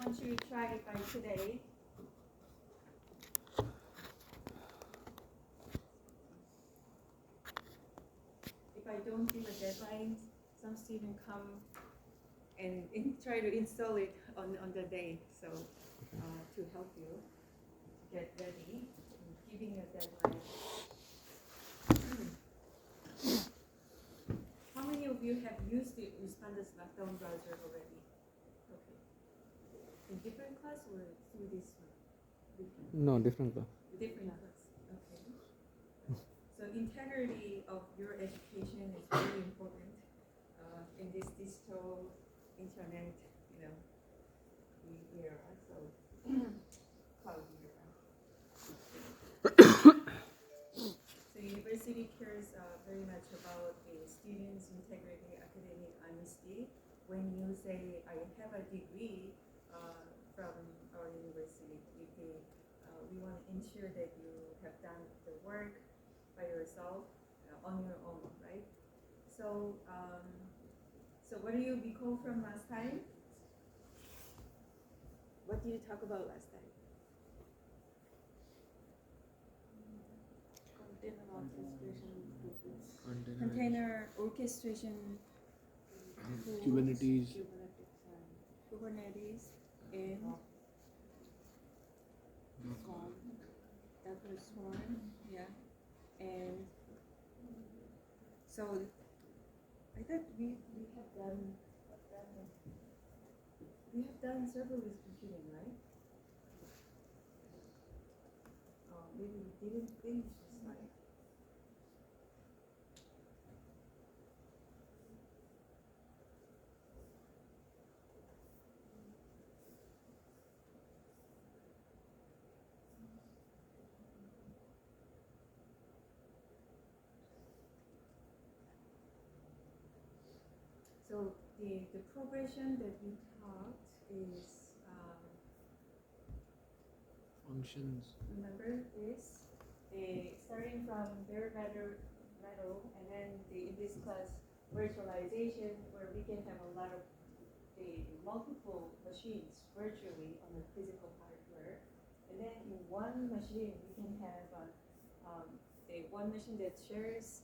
want you to try it by today. If I don't give a deadline, some students come and try to install it on the day. So to help you get ready, giving you a deadline. How many of you have used the Responder's Lockdown browser already? Okay. In different class or through this one? Different. No, different class. Different class. Okay. So integrity of your education is very important in this digital internet, the era. So cloud era. So university cares very much about the students' integrity, academic honesty. When you say, I have a degree from our university, we want to ensure that you have done the work by yourself on your own, right? So, so what do you recall from last time? What did you talk about last time? Container orchestration, Kubernetes. Kubernetes, and Docker Swarm, yeah, and so I thought we have done serverless computing, right? Maybe we didn't finish this slide. So the progression that we taught is Functions. remember this, starting from bare metal, and then in this class virtualization, where we can have a lot of the multiple machines virtually on the physical hardware, and then in one machine we can have a one machine that shares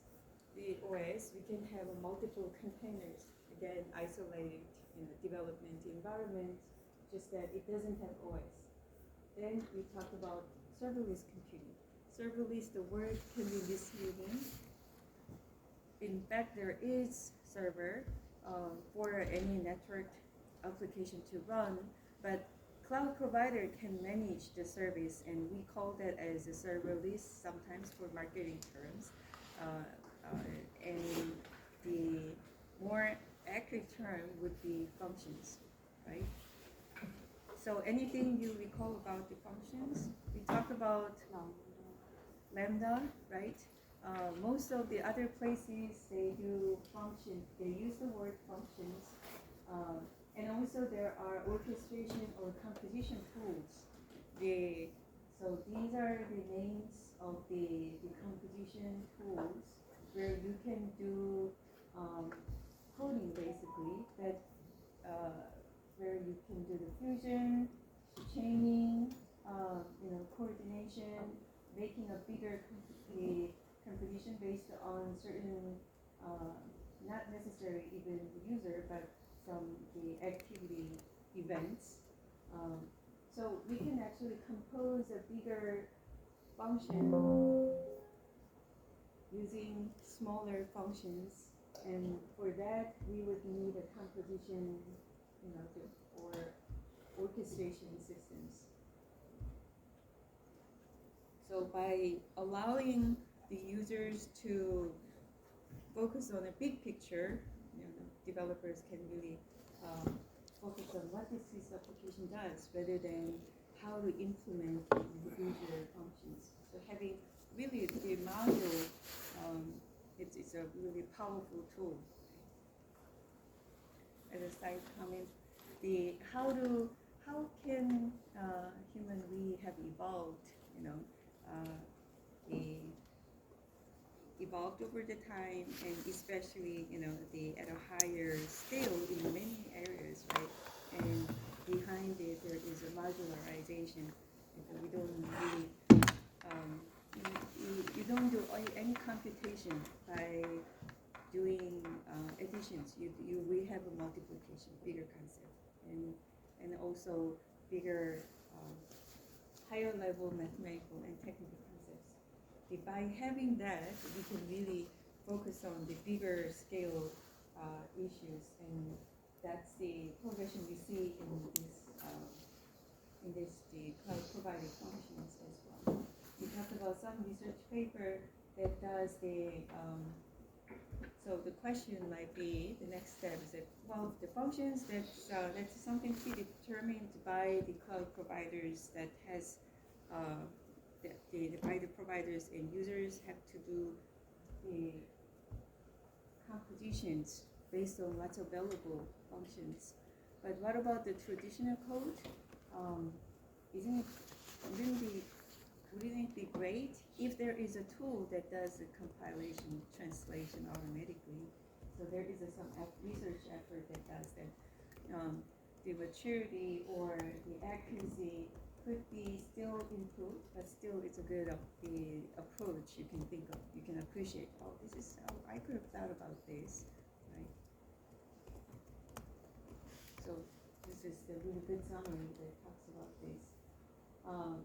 the OS. We can have multiple containers, again isolated in the development environment, just that it doesn't have OS. Then we talk about serverless computing. Serverless, the word can be misleading. In fact, there is server for any network application to run, but cloud provider can manage the service, and we call that as a serverless sometimes for marketing terms. And the more accurate term would be functions, right? So anything you recall about the functions? We talk about Lambda, right? Most of the other places, they do function, they use the word functions. And also there are orchestration or composition tools. So these are the names of the composition tools where you can do coding basically, that where you can do the fusion, chaining, coordination, making a bigger composition based on certain, not necessarily even the user, but from the activity events. So we can actually compose a bigger function using smaller functions, and for that we would need a composition, or orchestration systems. So by allowing the users to focus on a big picture, developers can really focus on what this application does rather than how to implement the user functions. So having really the module, it's a really powerful tool. As a side comment, how can human we have evolved, evolved over the time, and especially at a higher scale in many areas, right? And behind behind it there is a modularization. We don't really, you don't do any computation by doing additions. We have a multiplication, bigger concept, and also bigger, higher level mathematical and technical concepts. By having that, we can really focus on the bigger scale issues, and that's the progression we see in this the cloud provided functions as well. We talked about some research paper that does the so the question might be, the next step is that, well, the functions that's something predetermined by the cloud providers that has by the providers and users have to do the compositions based on what's available functions. But what about the traditional code? Wouldn't it be great if there is a tool that does the compilation, translation automatically? So there is some research effort that does that. The maturity or the accuracy could be still improved, but still it's a good the approach you can think of. You can appreciate, oh, this is, I could have thought about this, right? So this is a really good summary that talks about this.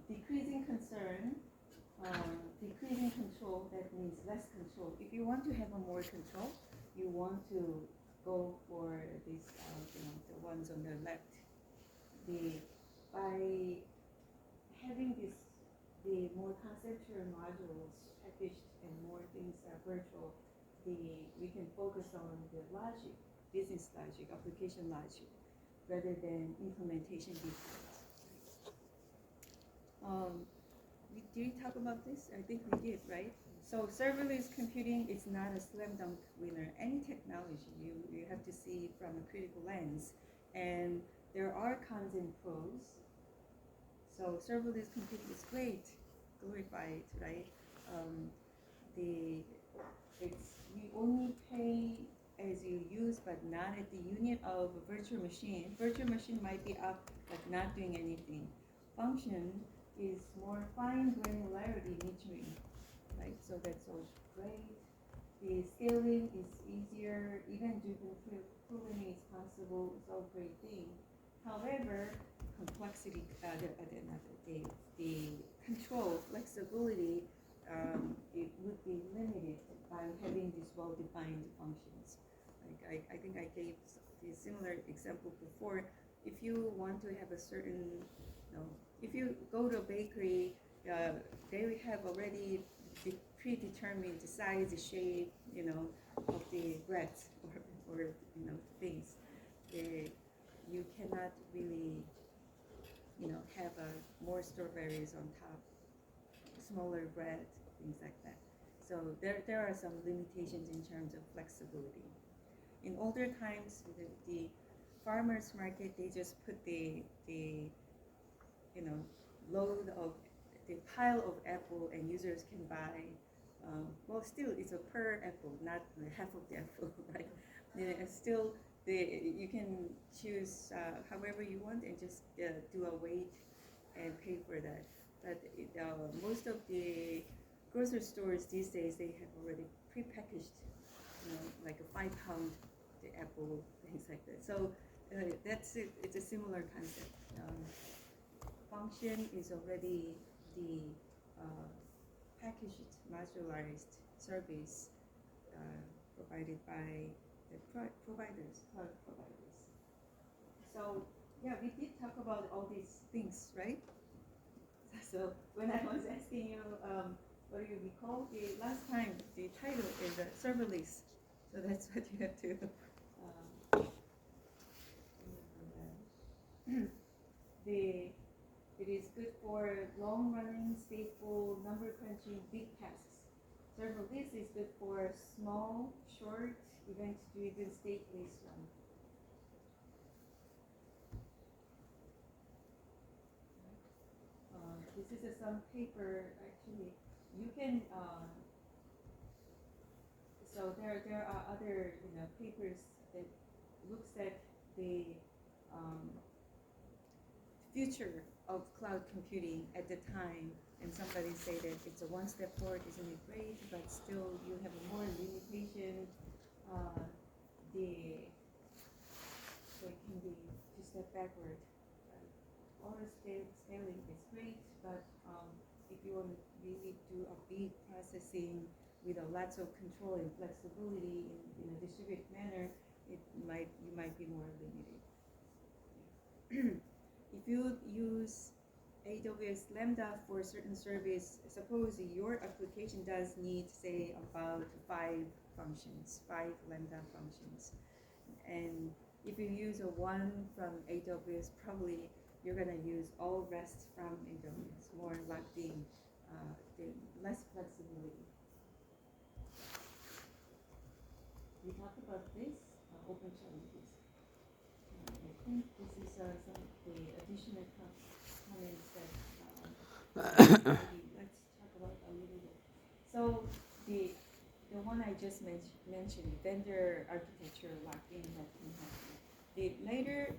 Decreasing concern, decreasing control, that means less control. If you want to have a more control, you want to go for these, the ones on the left. By having the more conceptual modules packaged and more things are virtual, we can focus on the logic, business logic, application logic, rather than implementation details. Did we talk about this? I think we did, right? So serverless computing is not a slam dunk winner. Any technology, you have to see from a critical lens. And there are cons and pros. So serverless computing is great, glorified, right? You only pay as you use, but not at the unit of a virtual machine. Virtual machine might be up, but not doing anything. Function is more fine granularity metering, right? So that's all great. The scaling is easier, even driven proving is possible. It's all great thing. However, complexity, the control, flexibility, it would be limited by having these well-defined functions. Like I think I gave a similar example before. If you want to have a certain, if you go to a bakery, they have already predetermined the size, the shape, of the breads or things. You cannot really, have more strawberries on top, smaller bread, things like that. So there are some limitations in terms of flexibility. In older times, the farmers market, they just put the load of the pile of apple, and users can buy. Well, still it's a per apple, not half of the apple, right? And still, you can choose however you want and just do a weight and pay for that. But most of the grocery stores these days, they have already prepackaged, like a 5-pound the apple, things like that. So that's it. It's a similar concept. Function is already the packaged, modularized service provided by the providers, cloud providers. So yeah, we did talk about all these things, right? So when I was asking you, what do you recall? The last time the title is serverless. So that's what you have to remember. It is good for long-running, stateful, number-crunching, big tasks. Serverless is good for small, short, event-driven, stateless run. This is some paper, actually. You can, so there are other papers that looks at the future of cloud computing at the time, and somebody say that it's a one step forward, isn't it great? But still, you have more limitation. So it can be to step backward. Right? Auto scaling is great, but if you want to really do a big processing with a lots of control and flexibility in a distributed manner, you might be more limited. If you use AWS Lambda for a certain service, suppose your application does need, say, about 5 functions, 5 Lambda functions. And if you use a one from AWS, probably you're going to use all rest from AWS, more locked in, less flexibility. We talked about this, open challenges. I think this is some of the additional comments that maybe let's talk about a little bit. So the one I just mentioned, vendor architecture lock-in, that can happen. The later,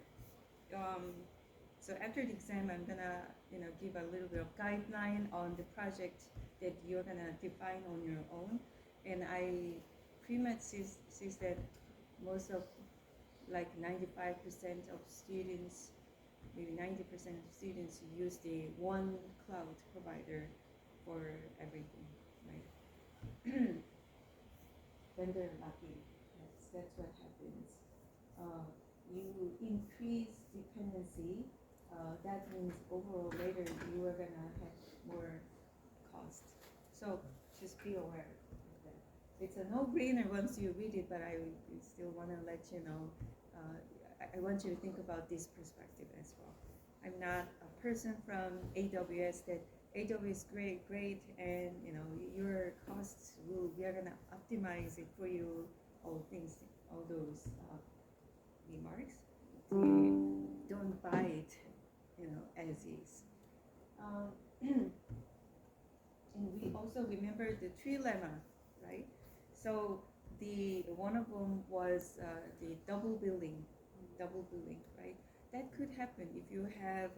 so after the exam, I'm gonna give a little bit of guideline on the project that you're gonna define on your own, and I pretty much sees that most of, like 95% of students, maybe 90% of students use the one cloud provider for everything, right? Vendor lock-in, that's what happens. You increase dependency, that means overall later you are gonna have more cost. So just be aware of that. It's a no-brainer once you read it, but I still want to let you know. I want you to think about this perspective as well. I'm not a person from AWS that AWS is great, and your costs we are gonna optimize it for you. All those remarks. Don't buy it, as is. And we also remember the trilemma, right? So the one of them was the double billing, right? That could happen if you have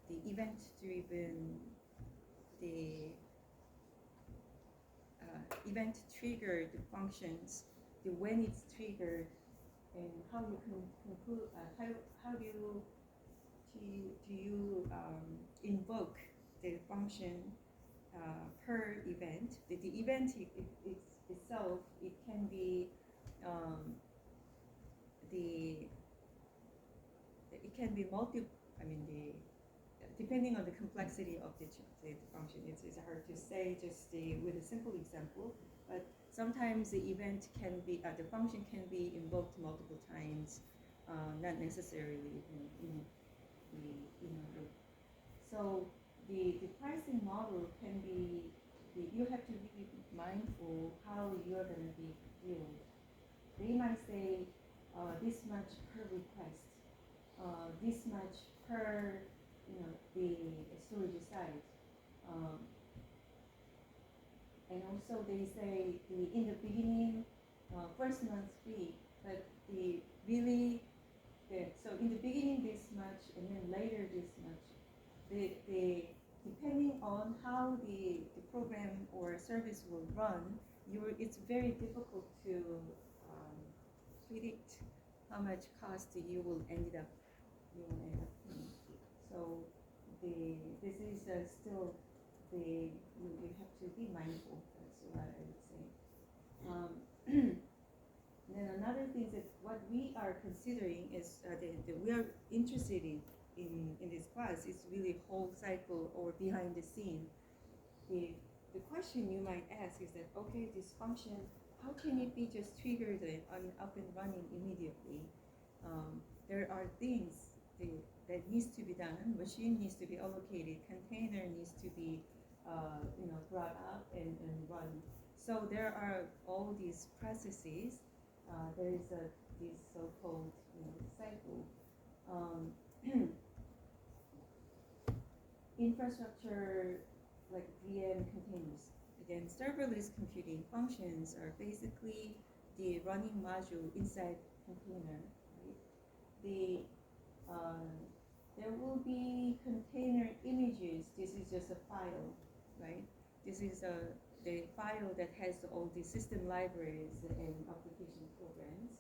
the event-driven, the event-triggered functions, the when it's triggered, and how you can conclude, how do you invoke the function per event. The event itself, it can be depending on the complexity of the function, it's hard to say just with a simple example, but sometimes the event can be, the function can be invoked multiple times, not necessarily in a loop. So the pricing model can be, you have to be mindful how you're going to be billed. They might say this much per request, this much per the storage site, and also they say in the beginning, first month's free, but so in the beginning this much, and then later this much. Depending on how the program or service will run, it's very difficult to predict how much cost you will end up paying. So this is still you have to be mindful. That's what I would say. And then another thing is that what we are considering is that we are interested in this class is really whole cycle or behind the scene. The question you might ask is that, okay, this function, how can it be just triggered and up and running immediately? There are things that needs to be done. Machine needs to be allocated. Container needs to be brought up and run. So there are all these processes. There is this so-called cycle. Infrastructure like VM containers. Again, serverless computing functions are basically the running module inside container. Right? will be container images. This is just a file, right? This is the file that has all the system libraries and application programs.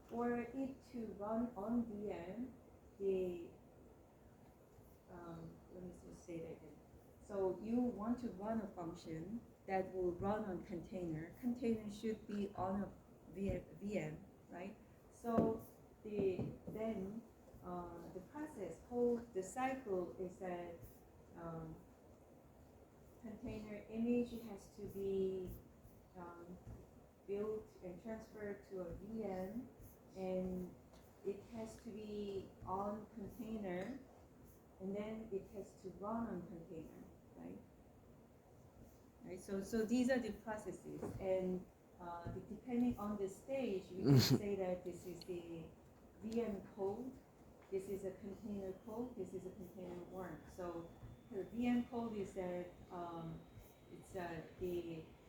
For it to run on VM, let me just say that again. So you want to run a function that will run on container. Container should be on a VM, right? So the process whole the cycle is that container image has to be built and transferred to a VM, and it has to be on container, and then it has to run on container, right? Right. So these are the processes, and depending on the stage, we can say that this is the VM code, this is a container code, this is a container work. So the VM code is that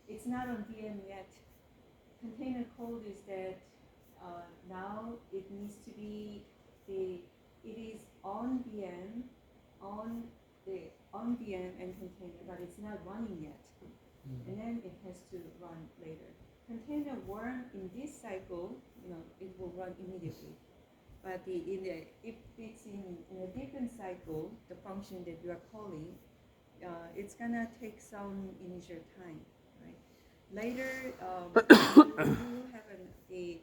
it's not on VM yet. Container code is that now it needs to be it is on VM, on VM and container, but it's not running yet. And then it has to run later. Container worm in this cycle, it will run immediately. But if it's in a different cycle, the function that you are calling, it's gonna take some initial time, right? Later, you have a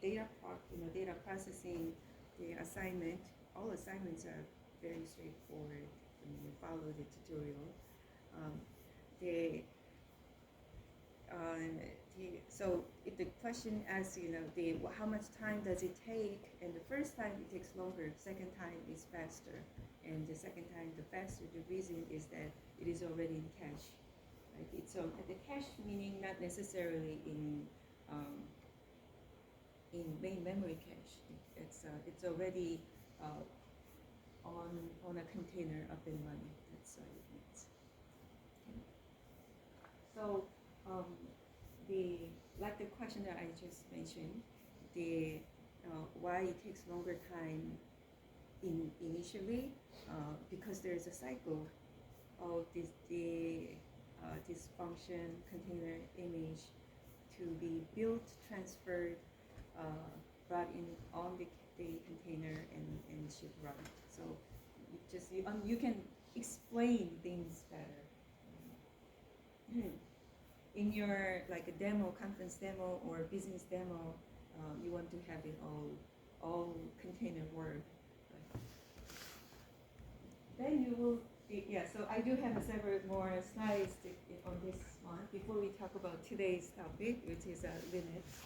data processing, the assignment. All assignments are very straightforward when you follow the tutorial. So if the question asks, how much time does it take? And the first time it takes longer, second time is faster, and the second time the faster. The reason is that it is already in cache, right? So the cache meaning not necessarily in main memory cache. It's already on a container up and running. That's what it means. Okay. So like the question that I just mentioned, why it takes longer time initially, because there is a cycle of this function container image to be built, transferred, brought in on the container and should run. So you can explain things better. In your like a demo, conference demo or business demo, you want to have it all container work. Right? Then you will, so I do have several more slides on this one before we talk about today's topic, which is Linux.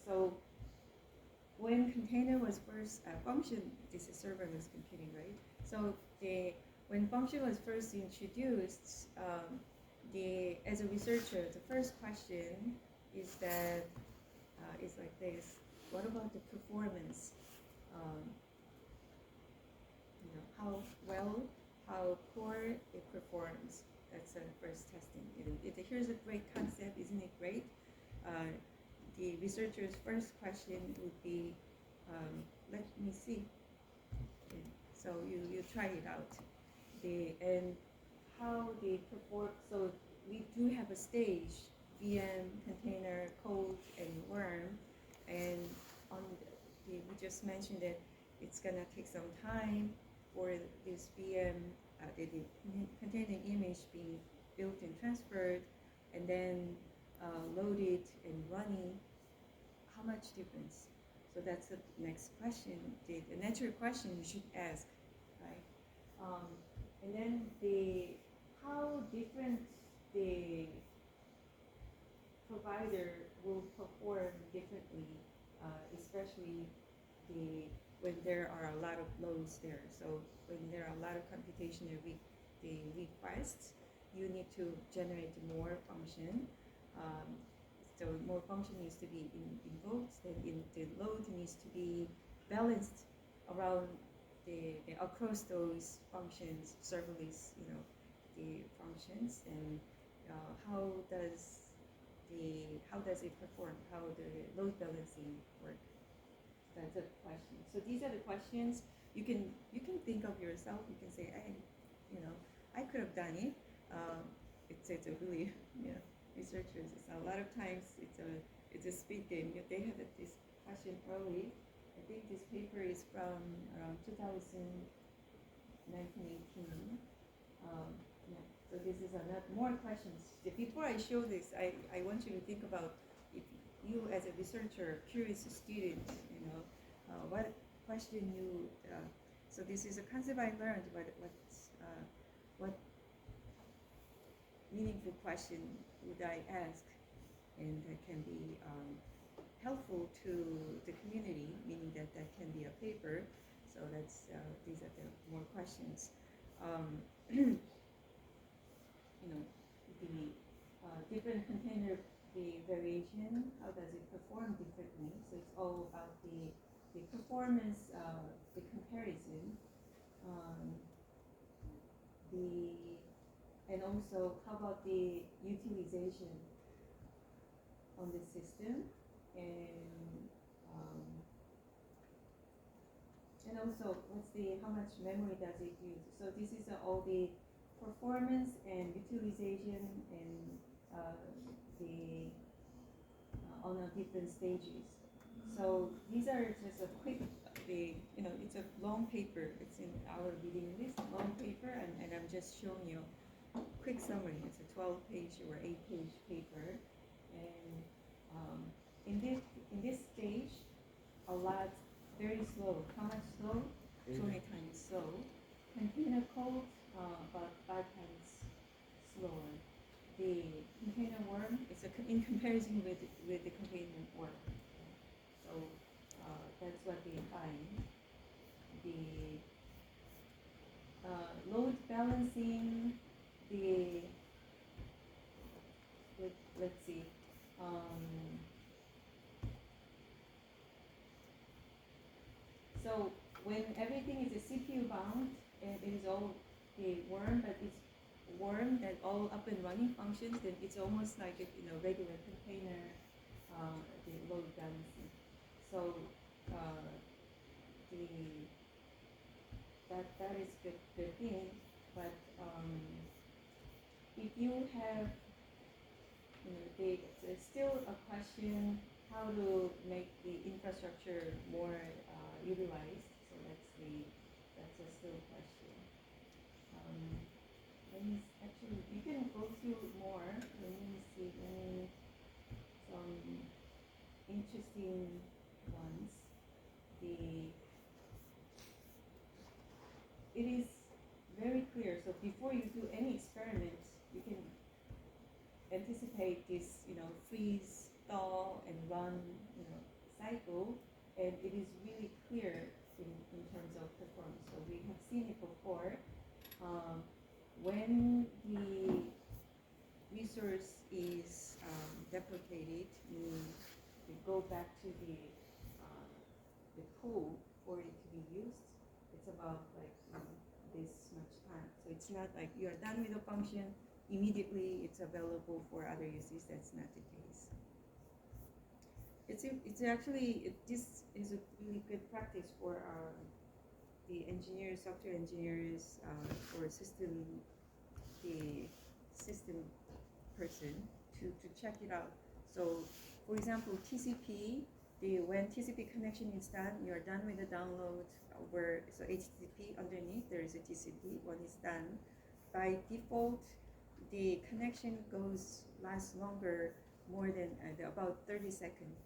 So when container was first function, this is serverless computing, right? So when function was first introduced, as a researcher, the first question is that is like this: what about the performance? How poor it performs. That's the first testing. Here's a great concept, isn't it great? The researcher's first question would be, let me see. Okay. So you try it out. And how they perform. So we do have a stage: VM, container, code, and worm. And we just mentioned that it's gonna take some time for this VM, the container image being built and transferred, and then loaded and running. How much difference? So that's the next question, the natural question you should ask, right? And then how different the provider will perform differently, especially when there are a lot of loads there. So when there are a lot of computational requests, you need to generate more function. So more function needs to be invoked, then the load needs to be balanced around across those functions, serverless, the functions, and how does it perform? How the load balancing work? that's a question. So these are the questions you can think of yourself. You can say, hey, you know, I could have done it. It's a really researchers. It's a lot of times it's a speed game. They had this question early. I think this paper is from around 1918. Yeah. So this is more questions. Before I show this, I want you to think about if you as a researcher, curious student, what question you. So this is a concept I learned. What meaningful question would I ask, and that can be helpful to the community, meaning that can be a paper. So that's these are the more questions. The different container, the variation, how does it perform differently? So it's all about the performance, the comparison, and also how about the utilization on the system, and also how much memory does it use? So this is all the performance and utilization and on a different stages. So these are just a quick, it's a long paper. It's in our reading list, long paper, and I'm just showing you a quick summary. It's a 12-page or 8-page paper, and in this stage, a lot very slow. How much slow? 20 times slow. Container code about 5 times slower. The container worm is in comparison with the container worm. So that's what they find. The load balancing. Let's see. So when everything is a CPU bound, and it is all a worm, but it's worm that all up and running functions, then it's almost like a regular container, the load balancing. So that is the thing. But if you have, there's still a question how to make the infrastructure more utilized. So that's a still question. Actually, you can go through more. Let me see some interesting ones. It is very clear. So before you do any experiment, you can anticipate this, freeze, thaw, and run, cycle, and it is really clear in terms of performance. So we have seen it before. When the resource is deprecated, meaning we go back to the pool for it to be used, it's about this much time. So it's not like you are done with the function, immediately it's available for other uses. That's not the case. It's actually, this is a really good practice for the engineers, software engineers, or the system person to check it out. So, for example, TCP, when TCP connection is done, you're done with the download. So HTTP underneath, there is a TCP. When it's done, by default, the connection lasts longer, more than about 30 seconds.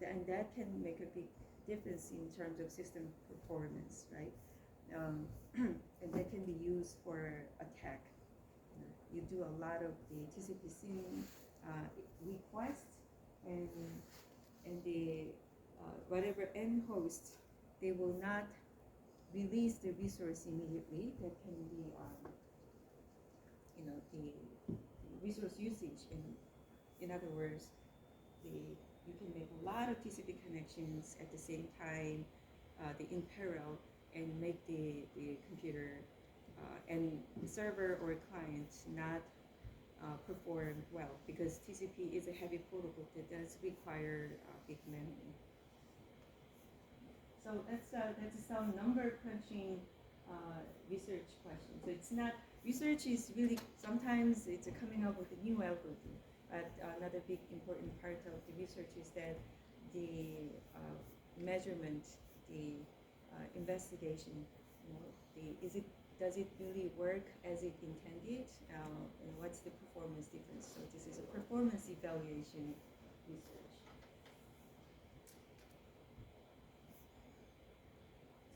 And that can make a big difference in terms of system performance, right? And that can be used for attack. You do a lot of the TCP/SYN requests, and the whatever end host, they will not release the resource immediately. That can be the resource usage. In other words, you can make a lot of TCP connections at the same time, in parallel, and make the computer and server or client not perform well, because TCP is a heavy protocol that does require big memory. So that's some number crunching research question. So it's not research is really sometimes it's coming up with a new algorithm. But another big important part of the research is that the measurement, the investigation. You know, does it really work as it intended? And what's the performance difference? So this is a performance evaluation research.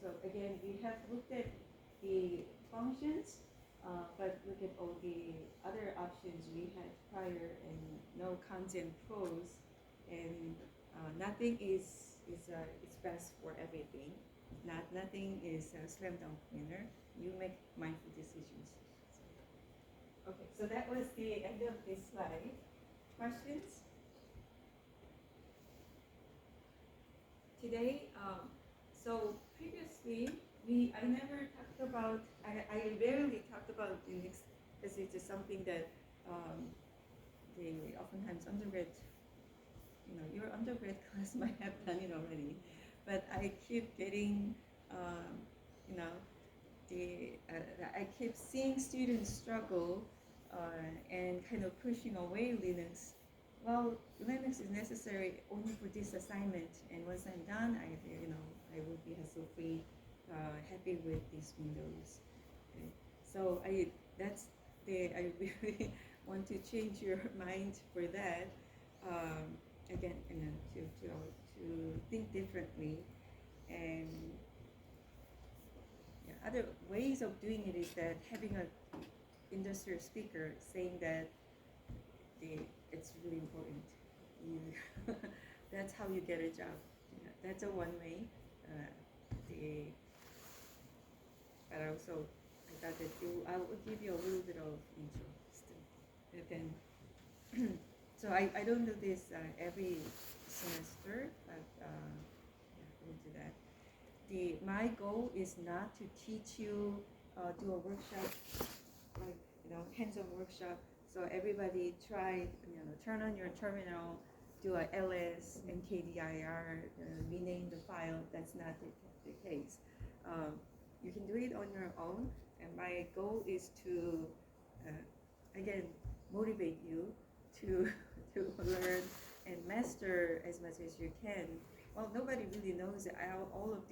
So again, we have looked at the functions, but look at all the other options we had prior, and no cons and pros, and nothing is best for everything. Nothing is a slam dunk winner. You make mindful decisions. Okay, so that was the end of this slide. Questions? Today, so previously, I never talked about, I rarely talked about Linux because it's just something that the oftentimes undergrad, your undergrad class might have done it already, but I keep getting, you know, I keep seeing students struggle and kind of pushing away Linux. Well, Linux is necessary only for this assignment, and once I'm done, I will be hassle-free, happy with these Windows. Okay. So I really want to change your mind for that. Again, to think differently, and other ways of doing it is that having an industrial speaker saying that it's really important. That's how you get a job. That's a one way. But also, I thought that I will give you a little bit of intro still. And then, so I don't do this every semester, but we'll do that. My goal is not to teach you, do a workshop, like hands-on workshop. So everybody try, turn on your terminal, do a ls, mkdir, rename the file. That's not the case. You can do it on your own, and my goal is to, again, motivate you to learn and master as much as you can. Well, nobody really knows all of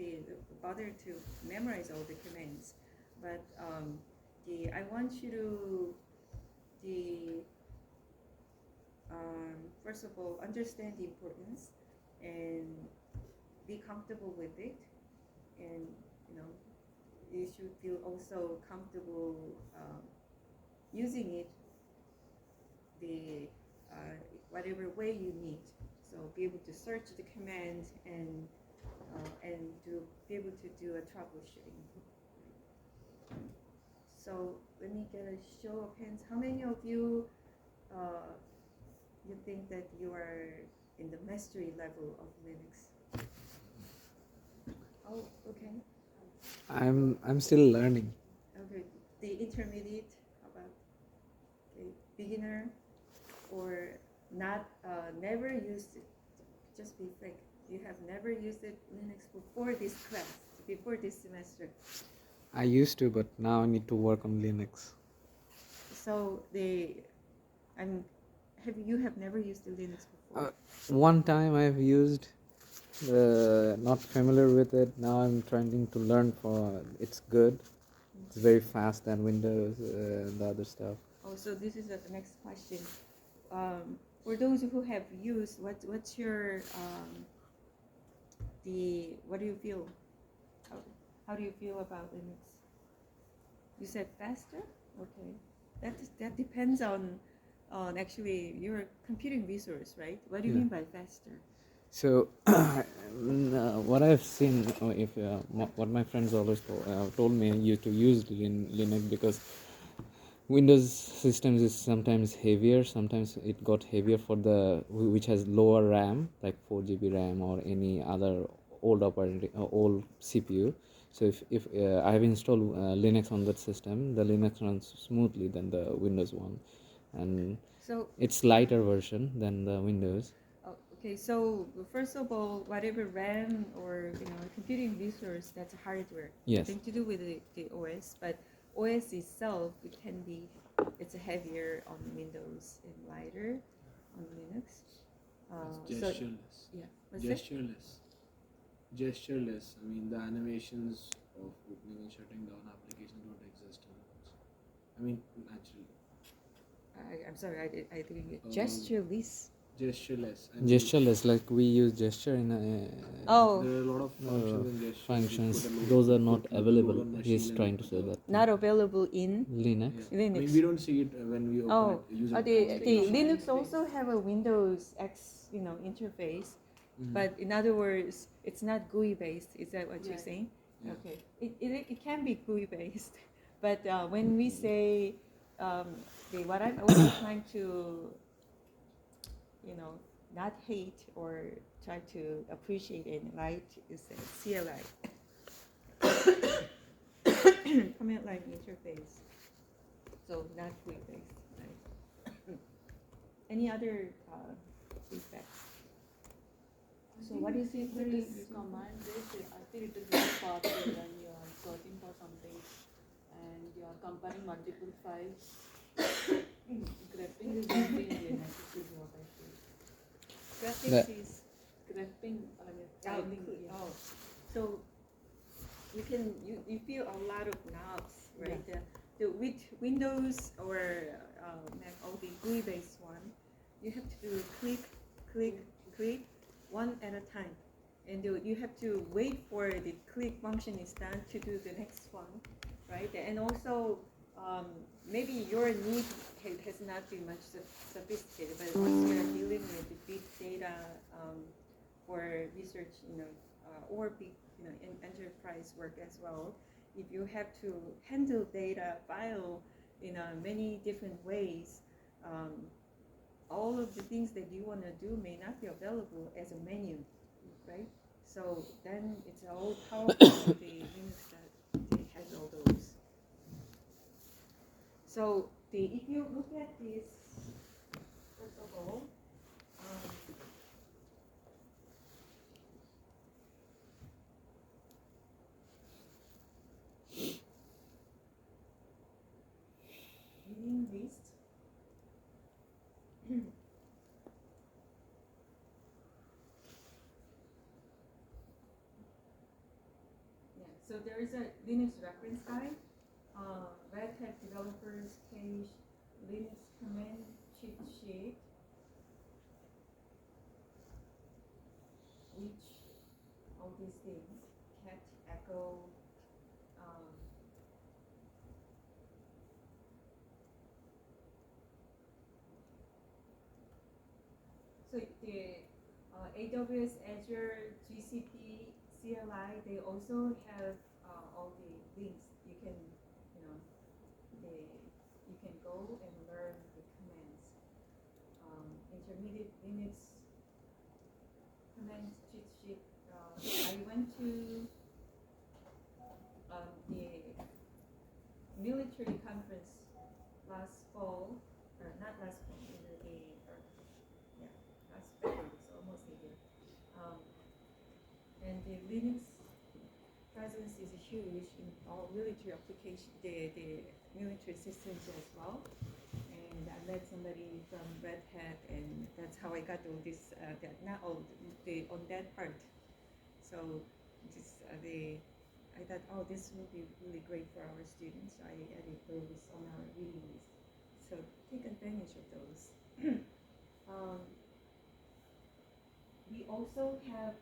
bother to memorize all the commands, but I want you to, first of all, understand the importance and be comfortable with it, and you should feel also comfortable using it whatever way you need. So be able to search the command and be able to do a troubleshooting. So let me get a show of hands. How many of you you think that you are in the mastery level of Linux? Oh, okay. I'm still learning. Okay, the intermediate, how about beginner, or not? Never used it. Just be frank. You have never used it Linux before this class, before this semester. I used to, but now I need to work on Linux. So you have never used the Linux before? One time I've used, not familiar with it. Now I'm trying to learn it's good. It's very fast than Windows and the other stuff. Oh, so this is the next question. For those who have used, what's your what do you feel? How do you feel about Linux? You said faster? Okay. That depends on actually your computing resource, right? What do you mean by faster? So what I've seen, what my friends always told me to use Linux, because Windows systems is sometimes heavier. Sometimes it got heavier for which has lower RAM, like 4 GB RAM or any other old CPU. So if I have installed Linux on that system, the Linux runs smoothly than the Windows one, and So it's lighter version than the Windows. Oh, Okay, so first of all, whatever RAM or computing resource, that's hardware. Yes. Nothing to do with the OS, but OS itself, it's heavier on Windows and lighter on Linux. It's gestureless. Yeah, what's that? Gestureless. I mean, the animations of opening and shutting down applications don't exist in Linux. I mean, naturally. I'm sorry, I didn't get Oh. gestureless. Gestureless. I mean, Gestureless, like we use gesture in Oh, there are a lot of functions in gesture. functions. You put a load- Those are put not a load available. on machine He's and trying to put say a- that. not available in Linux. Yeah. I Linux. mean, we don't see it when we open Oh, it. Use the it. Linux also have a Windows X interface, but in other words, it's not GUI based. Is that what you're saying? Yeah. Okay, it can be GUI based, but when we say what I'm also trying to not hate or try to appreciate and like is the CLI. Command line interface. So not GUI based, right? Any other effects? So what is it? It is command based. I think it is very powerful when you are searching for something and you are comparing multiple files. Grepping is easy in Linux, is what I feel. Graphics is Grepping, I mean, filing. Yeah. so you feel a lot of knobs, right? Yeah. With Windows or Mac, all the GUI based one, you have to do click one at a time, and you have to wait for the click function is done to do the next one, right? And also maybe your need has not been much sophisticated, but once you're dealing with the big data for research, or big, in enterprise work as well, if you have to handle data file in many different ways, all of the things that you want to do may not be available as a menu, right? So then it's all powerful with the Linux that it has all those. So if you look at this, first of all, reading list. Yeah, so there is a Linux reference guide, Red Hat developers page, Linux command cheat sheet, which all these things, cat, echo, so the AWS, Azure, GCP, CLI, they also have all the links. You can, you can go and learn the commands. Intermediate Linux command cheat sheet. I went to the military conference last fall, or not last fall, last February, so almost a year. And the Linux presence is huge in all military application, the military systems as well. And I met somebody from Red Hat, and that's how I got all this. On that part. So this I thought, oh, this will be really great for our students. So I added those on our reading list. So take advantage of those. We also have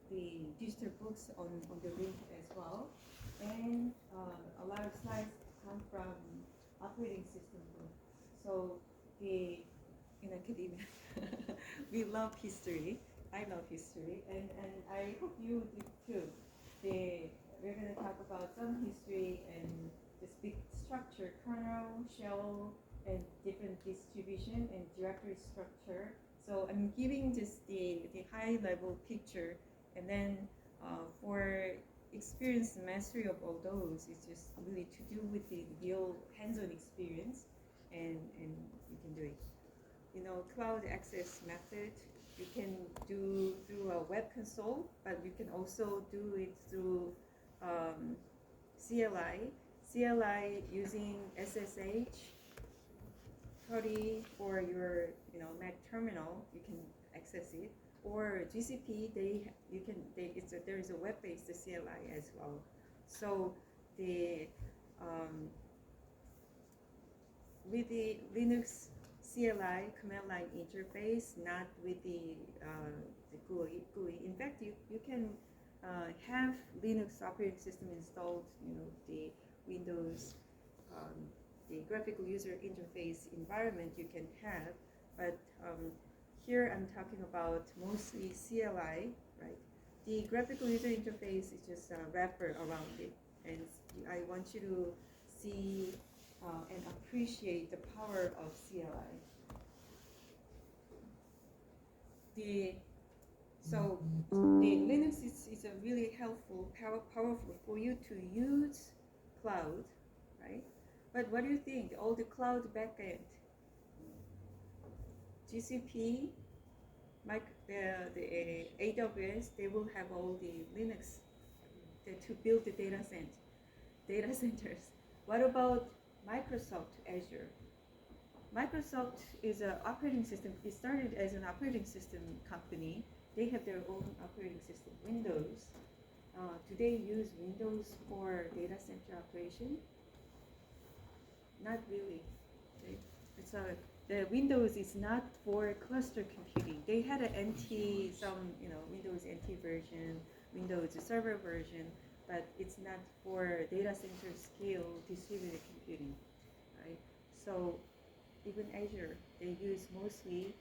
the digital books on the link as well, and a lot of slides come from operating system book. So in academia, we love history. I love history, and I hope you do too. We're going to talk about some history and this big structure, kernel, shell, and different distribution and directory structure. So I'm giving just the high level picture, and then for experience and mastery of all those, it's just really to do with the real hands-on experience, and you can do it. cloud access method. You can do through a web console, but you can also do it through CLI. CLI using SSH 30 for your Mac terminal, you can access it. Or GCP, there is a web-based CLI as well. So the with the Linux CLI command line interface, not with the GUI. In fact, you can have Linux operating system installed, the Windows, the graphical user interface environment you can have, but here I'm talking about mostly CLI, right? The graphical user interface is just a wrapper around it, and I want you to see and appreciate the power of CLI. So the Linux is a really helpful, powerful for you to use cloud, right? But what do you think? All the cloud backend, GCP, the AWS, they will have all the Linux to build the data centers. What about Microsoft Azure? Microsoft is an operating system. It started as an operating system company. They have their own operating system, Windows. Do they use Windows for data center operation? Not really. The Windows is not for cluster computing. They had an Windows NT version, Windows Server version, but it's not for data center scale distributed computing, right? So even Azure, they use mostly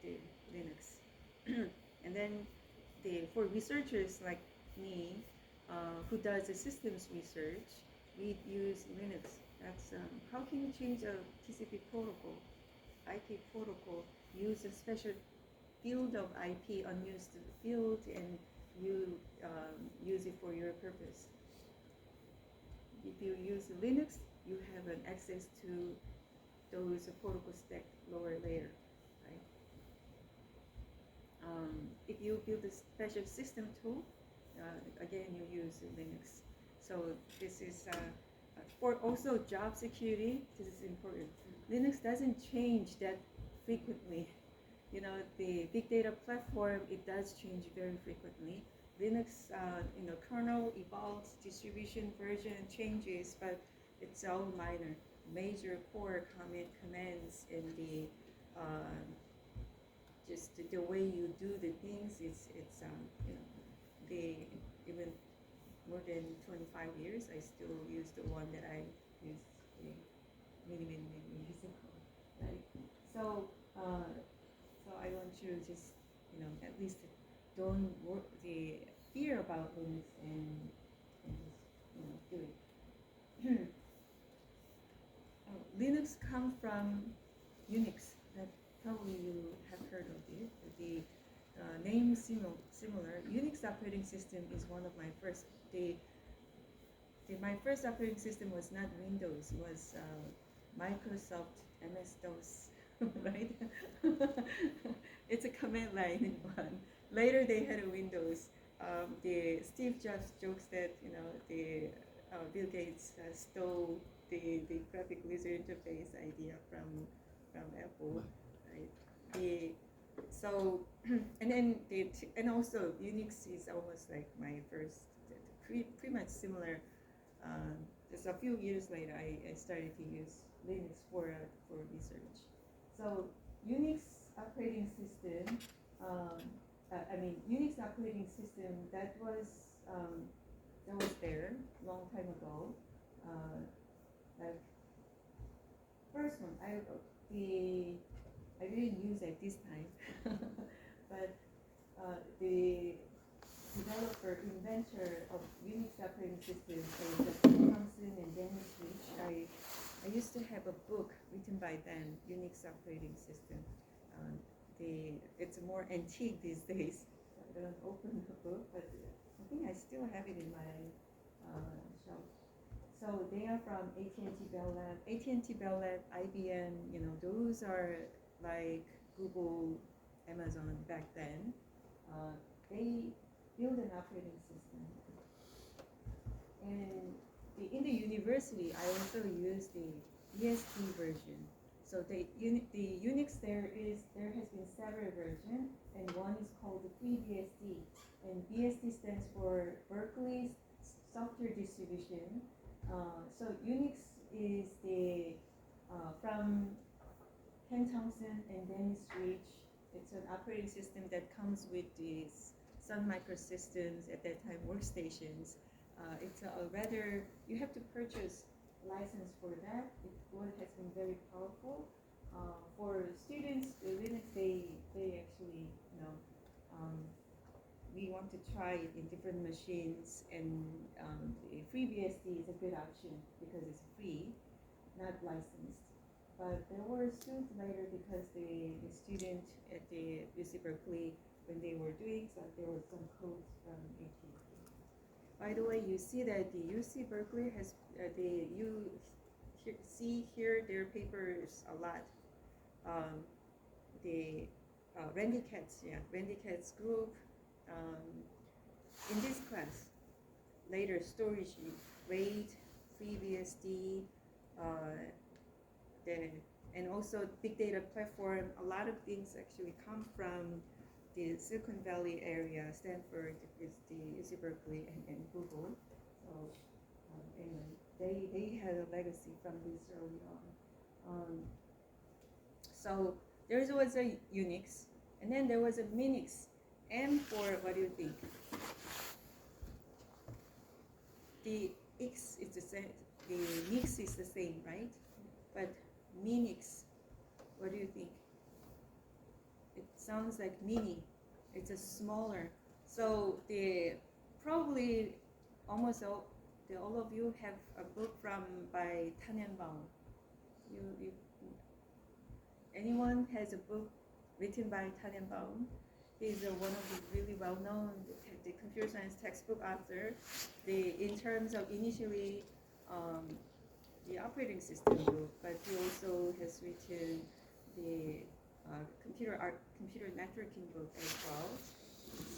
the Linux. And then for researchers like me, who does the systems research, we use Linux. That's how can you change a TCP protocol, IP protocol, use a special field of IP, unused field, and you use it for your purpose. If you use Linux, you have an access to those protocol stack lower layer, right? If you build a special system tool, again you use Linux. So this is for also job security. This is important. Linux doesn't change that frequently. The big data platform, it does change very frequently. Linux, kernel evolves, distribution version changes, but it's all minor. Major core commands and just the way you do the things, even more than 25 years, I still use the one that I used many years ago, right? So I want you to just, at least don't the fear about Linux and just, do it. Linux come from Unix. That probably you have heard of it. The name similar. Unix operating system is one of my first. My first operating system was not Windows. It was Microsoft MS-DOS, right? It's a command line one. Later they had a Windows. The Steve Jobs jokes that Bill Gates stole the graphic user interface idea from Apple, right? And also Unix is almost like my first, pretty much similar. Just a few years later, I started to use Linux for research. So Unix operating system, Unix operating system that was there long time ago. Like first one, I didn't use at this time, but the developer, inventor of Unix operating system, Thompson and Dennis Rich. I used to have a book written by them, Unix operating system. It's more antique these days. I don't open the book, but I think I still have it in my shelf. So they are from AT&T Bell Lab, IBM. Those are like Google, Amazon back then, they build an operating system. And in the university, I also use the BSD version. So the Unix there has been several versions, and one is called the FreeBSD. And BSD stands for Berkeley Software Distribution. So Unix is the from Ken Thompson and Dennis Rich. It's an operating system that comes with these Sun Microsystems at that time workstations. It's a rather, you have to purchase license for that. It has been very powerful. For students, Linux, they actually, we want to try it in different machines, and the FreeBSD is a good option because it's free, not licensed. But there were students later because the student at the UC Berkeley, when they were doing so, there were some codes from AT&T. By the way, you see that the UC Berkeley has, see here their papers a lot. The Randy Katz group, in this class, later storage, RAID, FreeBSD, and also big data platform. A lot of things actually come from the Silicon Valley area. Stanford is the UC Berkeley and Google. So anyway, they had a legacy from this early on. So there was a Unix, and then there was a Minix. M for, what do you think? The X is the same, the Nix is the same, right? But Minix, what do you think? It sounds like mini. It's a smaller. So probably almost all of you have a book by Tannenbaum. Anyone has a book written by Tannenbaum? He's one of the really well-known the computer science textbook author. In terms of initially the operating system book, but he also has written the computer networking book as well.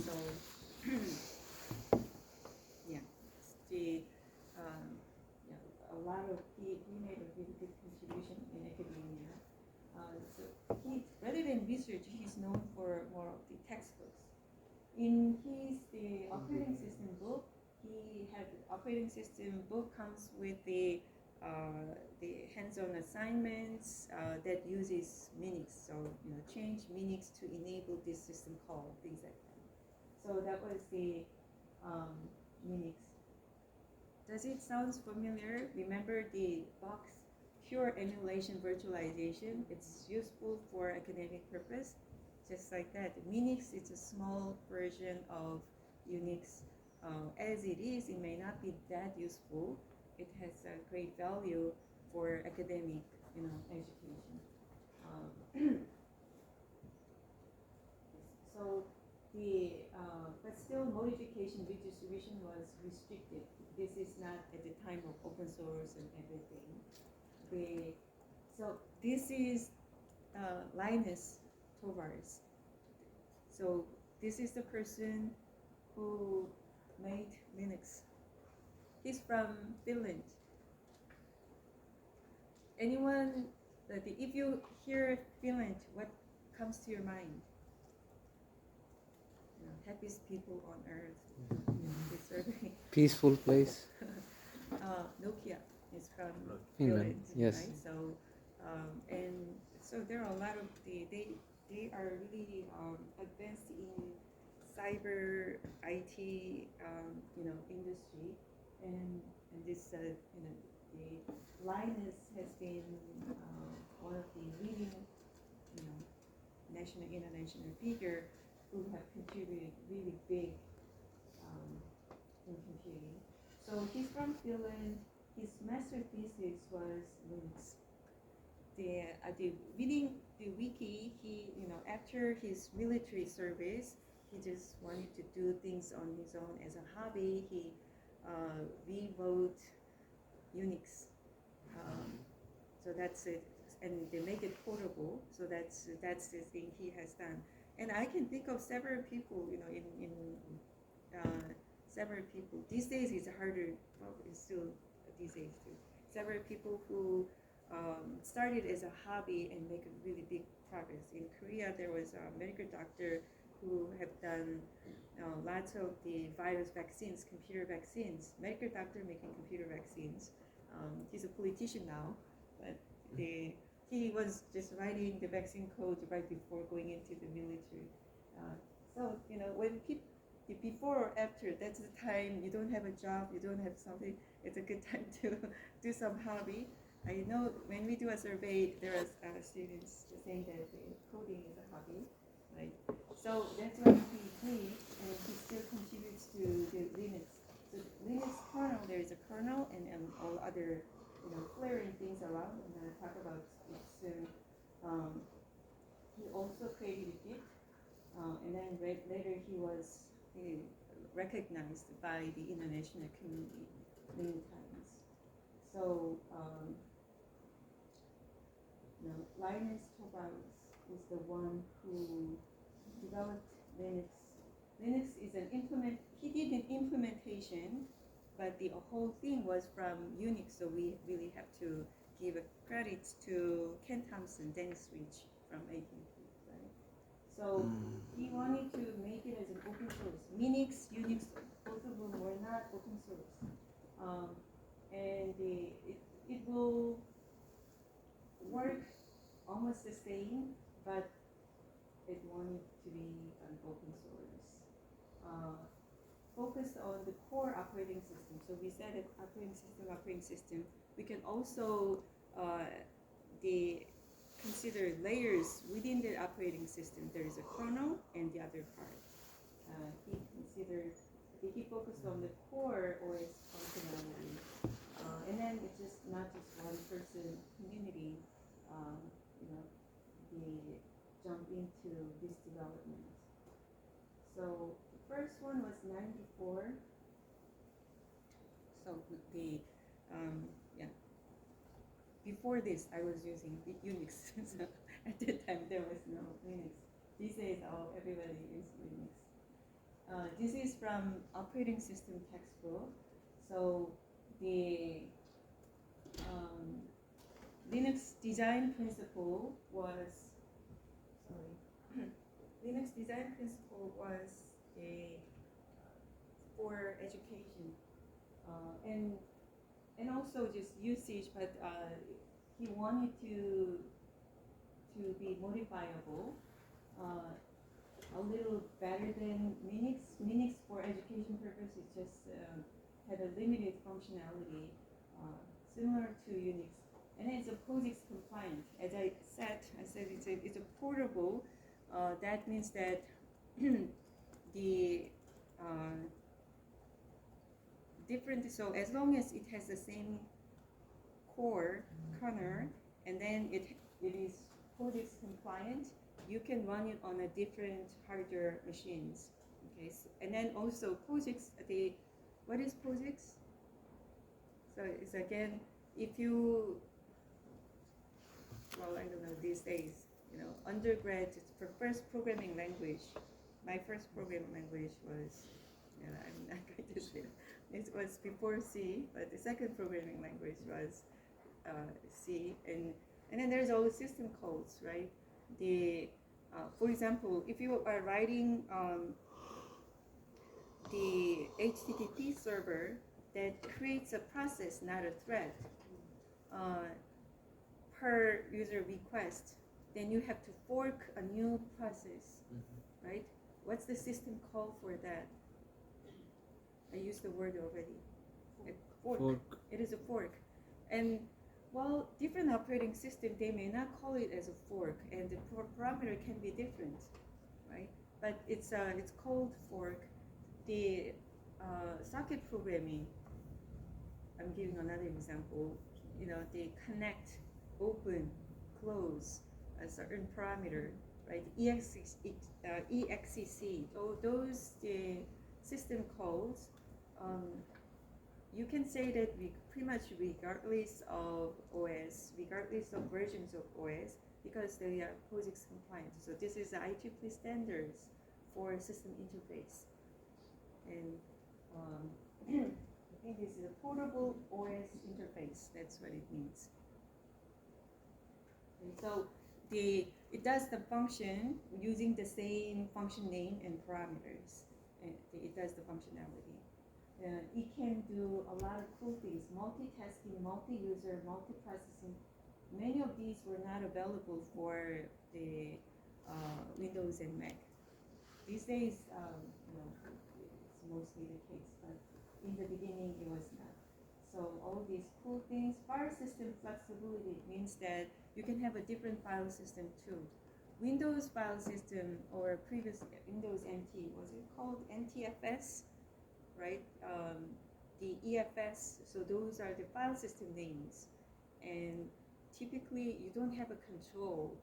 So a lot of he made a really good contribution in academia. So rather than research, he's known for more of the textbooks. In the operating system book, he had the operating system book comes with the hands-on assignments that uses Minix. So change Minix to enable this system call, things like that. So that was the Minix. Does it sound familiar? Remember the box pure emulation virtualization? It's useful for academic purpose, just like that. Minix is a small version of Unix. As it is, it may not be that useful. It has a great value for academic, education. So but still, modification redistribution was restricted. This is not at the time of open source and everything. So this is Linus Torvalds. So this is the person who made Linux. He's from Finland. Anyone, if you hear Finland, what comes to your mind? Happiest people on earth. Peaceful place. Nokia is from Finland, yes. Right? So, and so there are a lot of they are really advanced in cyber IT, industry, and this the Linus has been one of the leading, national international figure who have contributed really big in computing. So he's from Finland. His master thesis was Linux. Reading the wiki, he after his military service, he just wanted to do things on his own as a hobby. He rewrote Unix. So that's it. and they make it portable. So that's the thing he has done. And I can think of several people, several people. These days it's harder. Well, it's still these days too. Several people who started as a hobby and make a really big progress. In Korea, there was a medical doctor who have done lots of the virus vaccines, computer vaccines. Medical doctor making computer vaccines. He's a politician now, but he was just writing the vaccine code right before going into the military. So when people before or after, that's the time you don't have a job, you don't have something. It's a good time to do some hobby. I know when we do a survey, there are students saying that coding is a hobby, right? So that's what he did, and he still contributes to the Linux. So Linux kernel, there is a kernel and all other flaring things around. I'm going to talk about it soon. He also created Git, and then later he was recognized by the international community many times. So Linus Torvalds is the one who developed Linux. Linux is he did an implementation, but the whole thing was from Unix, so we really have to give credit to Ken Thompson, Dennis Rich from AT&T, right? So he wanted to make it as an open source. Minix, Unix, both of them were not open source. And it will work almost the same, but it wanted to be an open source. Focused on the core operating system. So we said that operating system. We can also consider layers within the operating system. There is a kernel and the other part. He focused on the core OS functionality. And then it's just not just one person community, they jump into this development. So the first one was 94. So before this, I was using the Unix. So at that time, there was no Linux. These days, everybody uses Linux. This is from operating system textbook. So the Linux design principle was for education, and also just usage, but he wanted to be modifiable, a little better than Minix. Minix for education purposes just had a limited functionality, similar to Unix, and it's a POSIX compliant. As I said it's a portable. That means that the different. So as long as it has the same core kernel, and then it is POSIX compliant, you can run it on a different hardware machines. Okay, so, and then also POSIX. What is POSIX? So it's again, if you, well, I don't know these days, undergrad for first programming language. My first programming language was, I'm not going to say it was before C, but the second programming language was C, and then there's all the system codes, right? For example, if you are writing the HTTP server that creates a process, not a thread, per user request, then you have to fork a new process, right? What's the system call for that? I used the word already. Fork. It is a fork. And well, different operating system, they may not call it as a fork, and the parameter can be different, right? But it's called fork. The socket programming, I'm giving another example, they connect, open, close a certain parameter, right? EXCC, those the system calls you can say that we pretty much regardless of OS, regardless of versions of OS, because they are POSIX compliant. So this is the IEEE standards for system interface. And I think this is a portable OS interface. That's what it means. And so it does the function using the same function name and parameters. And it does the functionality. It can do a lot of cool things: multitasking, multi-user, multiprocessing. Many of these were not available for the Windows and Mac. These days, it's mostly the case, but in the beginning it was not. So all these cool things. File system flexibility means that you can have a different file system too. Windows file system, or previous Windows NT, was it called NTFS? Right? The EFS, so those are the file system names. And typically you don't have a control.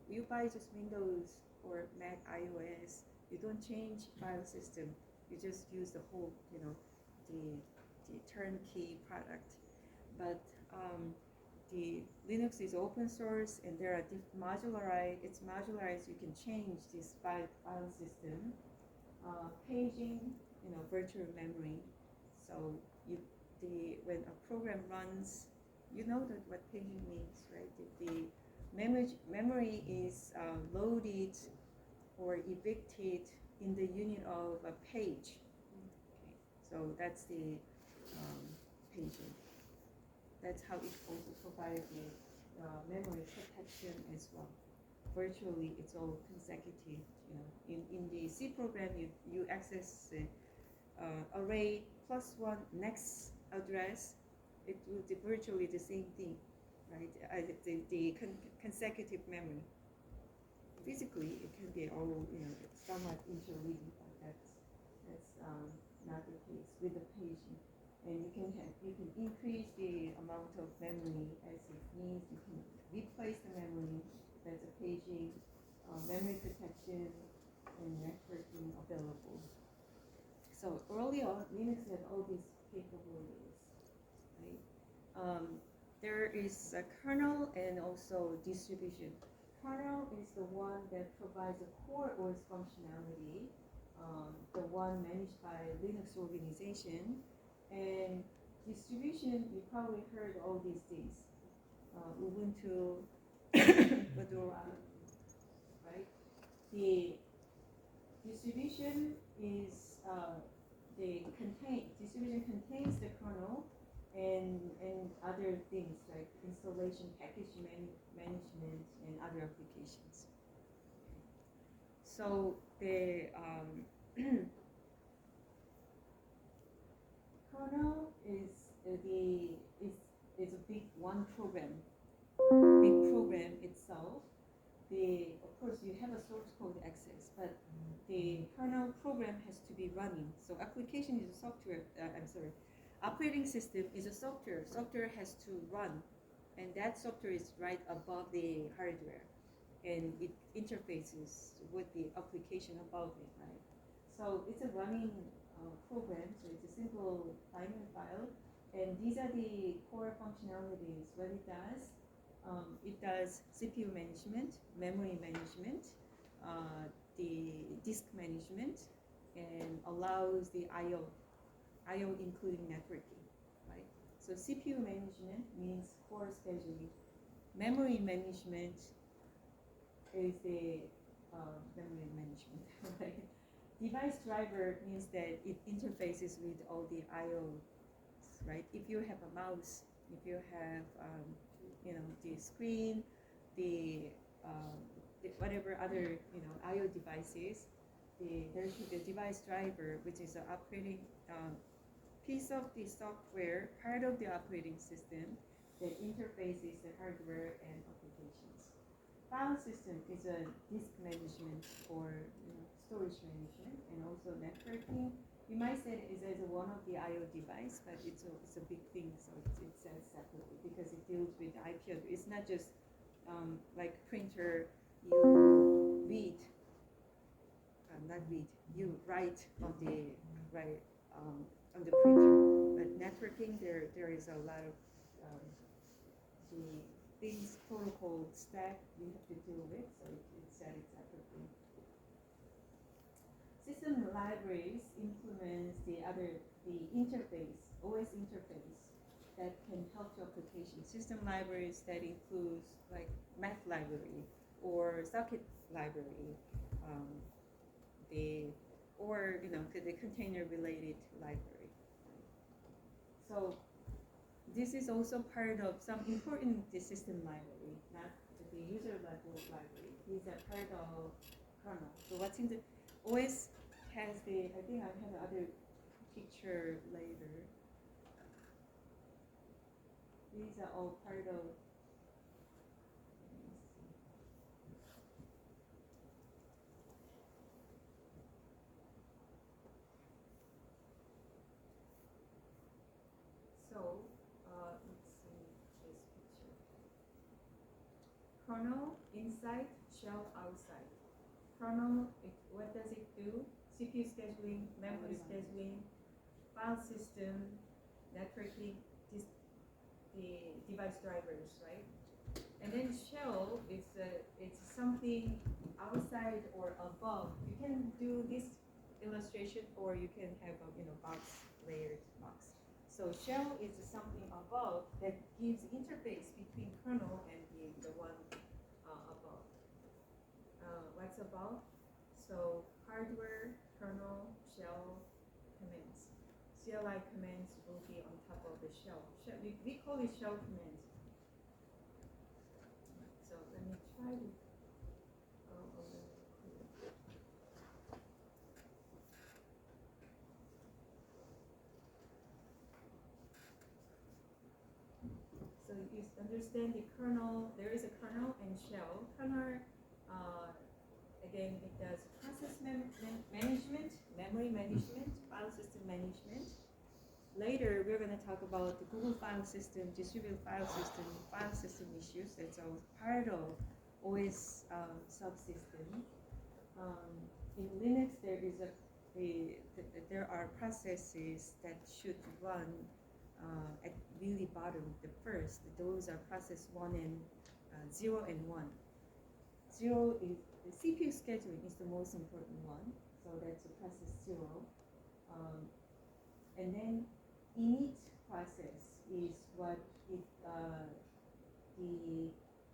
You buy just Windows or Mac iOS, you don't change file system. You just use the whole, the turnkey product. But the Linux is open source, and there are modularized. It's modularized. You can change this file system. Paging, virtual memory. So when a program runs, you know that what paging means, right? The memory is loaded or evicted in the unit of a page. Okay. So that's the paging. That's how it also provides the memory protection as well. Virtually, it's all consecutive. In the C program, you access the array +1 next address. It will be virtually the same thing, right? The consecutive memory. Physically, it can be all somewhat interleaved, but that's not the case with the paging. And you can increase the amount of memory as it needs. You can replace the memory. That's a paging, memory protection, and networking available. So early on, Linux had all these capabilities, right? There is a kernel and also distribution. Kernel is the one that provides a core OS functionality, the one managed by Linux organization. And distribution, you probably heard all these things. Ubuntu, Fedora, right? The distribution is distribution contains the kernel and other things like installation, package management, and other applications. So the kernel is a big one program. Big program itself. Of course, you have a source code access, but the kernel program has to be running. So application is a software. Operating system is a software. Software has to run, and that software is right above the hardware, and it interfaces with the application above it, right? So it's a running program. So it's a simple binary file, and these are the core functionalities. What it does CPU management, memory management, the disk management, and allows the I/O including networking, right? So CPU management means core scheduling. Memory management is the memory management, right? Device driver means that it interfaces with all the I/Os, right? If you have a mouse, if you have the screen, the whatever other I/O devices, there should be a device driver, which is an operating piece of the software, part of the operating system that interfaces the hardware and applications. File system is a disk management or storage management, and also networking. You might say it is as one of the I/O device, but it's a big thing, so it says separately because it deals with IP address. It's not just like printer. You read, you write on the printer. networking, there is a lot of the things, protocol stack you have to deal with, so it's set it separately. System libraries implements the interface, OS interface that can help your application. System libraries that includes like math library or socket library, or the container related library. So this is also part of some important system library, not the user level library. These are part of kernel. So what's in the OS has I think I have another picture later. These are all part of. So let's see this picture. Kernel inside, shell outside. Kernel, what does it do? CPU scheduling, memory scheduling, file system, networking, the device drivers, right? And then shell is it's something outside or above. You can do this illustration, or you can have a box, layered box. So shell is something above that gives interface between kernel and the one above. What's above? So hardware, kernel, shell, commands. CLI commands will be on top of the shell. We call it shell commands. So let me try to go over here. So you understand the kernel. There is a kernel and shell. Kernel, again, it does process management, memory management, file system management. Later, we're going to talk about the Google file system, distributed file system issues. That's all part of OS subsystem. In Linux, there are processes that should run at really bottom. The first, those are process 1 and 0 and 1. 0 is the CPU scheduling is the most important one, so that's a process 0. And then init process is what it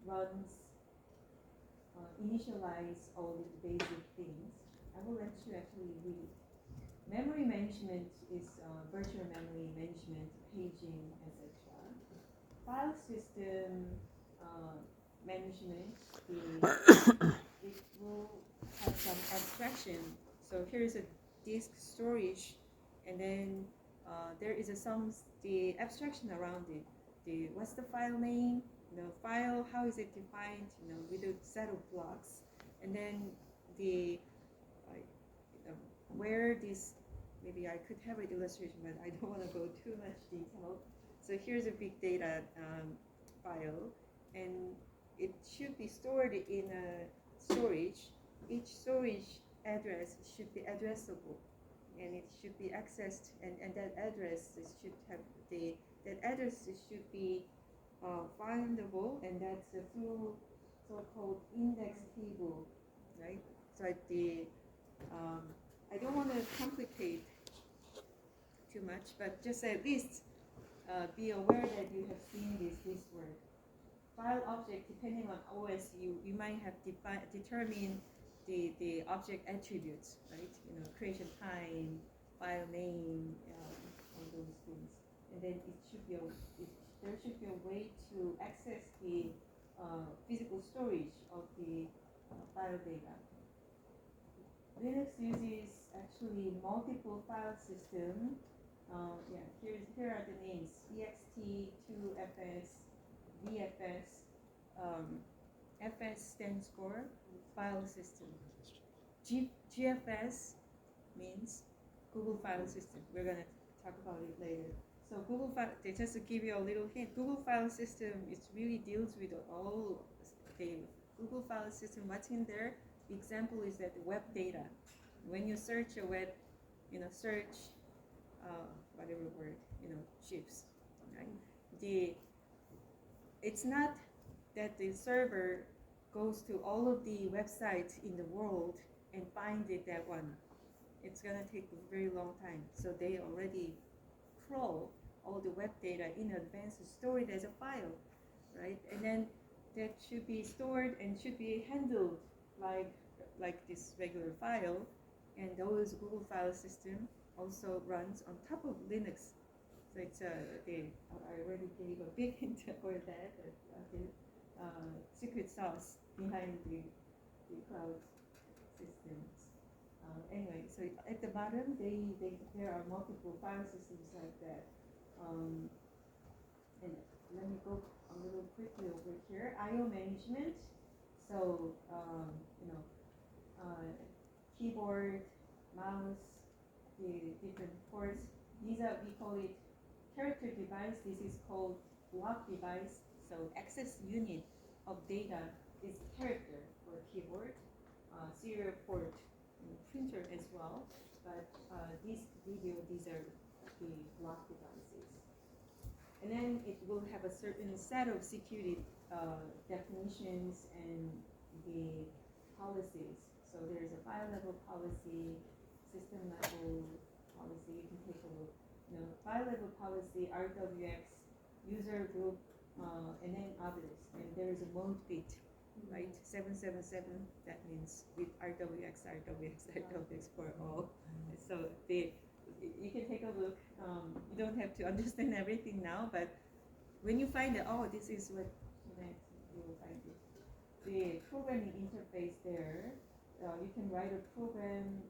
runs, initialize all the basic things. I will let you actually read. Memory management is virtual memory management, paging, etc. File system management, it will have some abstraction. So here's a disk storage, and then there is the abstraction around it. What's the file name? File, how is it defined? With a set of blocks, and then where this. Maybe I could have an illustration, but I don't want to go too much detail. So here's a big data file, and it should be stored in a storage. Each storage address should be addressable, and it should be accessed, and that address should have that address should be findable, and that's through so-called index table, right? So I don't want to complicate too much, but just at least be aware that you have seen this word. File object, depending on OS, you might have determined the object attributes, right? Creation time, file name, all those things, and then there should be a way to access the physical storage of the file data. Linux uses actually multiple file system. Here are the names: ext, 2fs, vfs. Fs stands for file system. GFS means Google File System. We're going to talk about it later. So just to give you a little hint, Google File System really deals with all the Google File System. What's in there? The example is that the web data. When you search a web, search whatever word, shifts, right? It's not that the server goes to all of the websites in the world and find that one. It's gonna take a very long time. So they already crawl all the web data in advance to store it as a file, right? And then that should be stored and should be handled like this regular file. And those Google file system also runs on top of Linux. So it's I already gave a big hint for that. The secret sauce behind the cloud systems. Anyway, so at the bottom, there are multiple file systems like that. And let me go a little quickly over here. I/O management. So keyboard, mouse, the different ports. These are, we call it character device. This is called block device. So access unit of data is character for keyboard, serial port, printer as well. But these are the block devices. And then it will have a certain set of security definitions and the policies. So there's a file level policy, system level policy. You can take a look. File level policy, RWX, user group, and then others. And there is a mode bit, right? 777. That means with RWX for all. So you can take a look. You don't have to understand everything now, but when you find that, this is what you meant, you will find it. The programming interface there, you can write a program,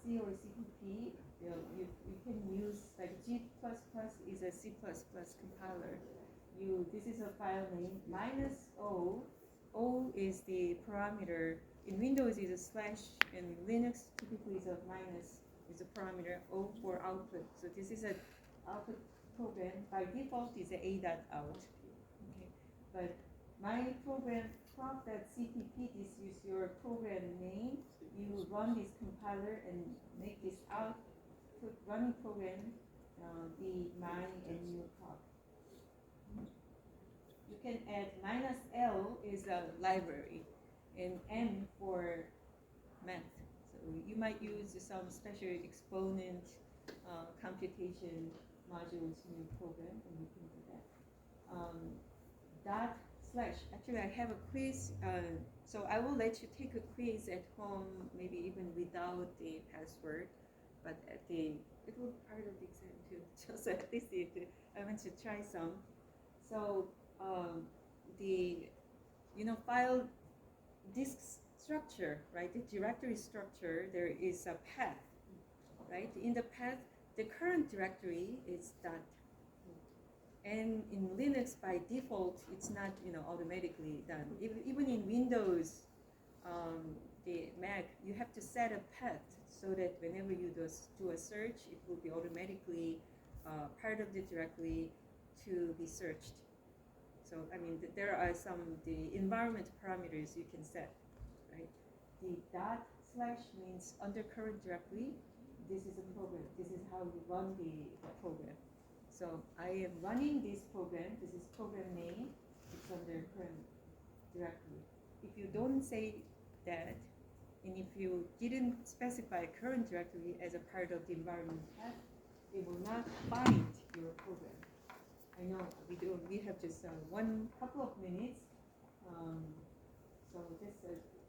C or CPP. You can use, like G++ is a C++ compiler. This is a file name, -O. O is the parameter. In Windows is a slash, and Linux typically is a minus, is a parameter, O for output. So this is an output program. By default is a A.out. Okay. But my program proc.cpp, this is your program name. You run this compiler and make this output running program be my and your proc. You can add -L is a library, and M for math. So you might use some special exponent computation modules in your program, and you can do that. / Actually, I have a quiz, so I will let you take a quiz at home, maybe even without the password, but it will be part of the exam too. Just at least I want to try some. So the file disk structure, right? The directory structure, there is a path, right? In the path, the current directory is dot. And in Linux, by default, it's not automatically done. Even in Windows, the Mac, you have to set a path so that whenever you do a search, it will be automatically part of the directory to be searched. So there are the environment parameters you can set, right? The / means under current directory. This is a program. This is how you run the program. So I am running this program. This is program name. It's under current directory. If you don't say that, and if you didn't specify current directory as a part of the environment path, it will not find your program. I know we have just couple of minutes. So just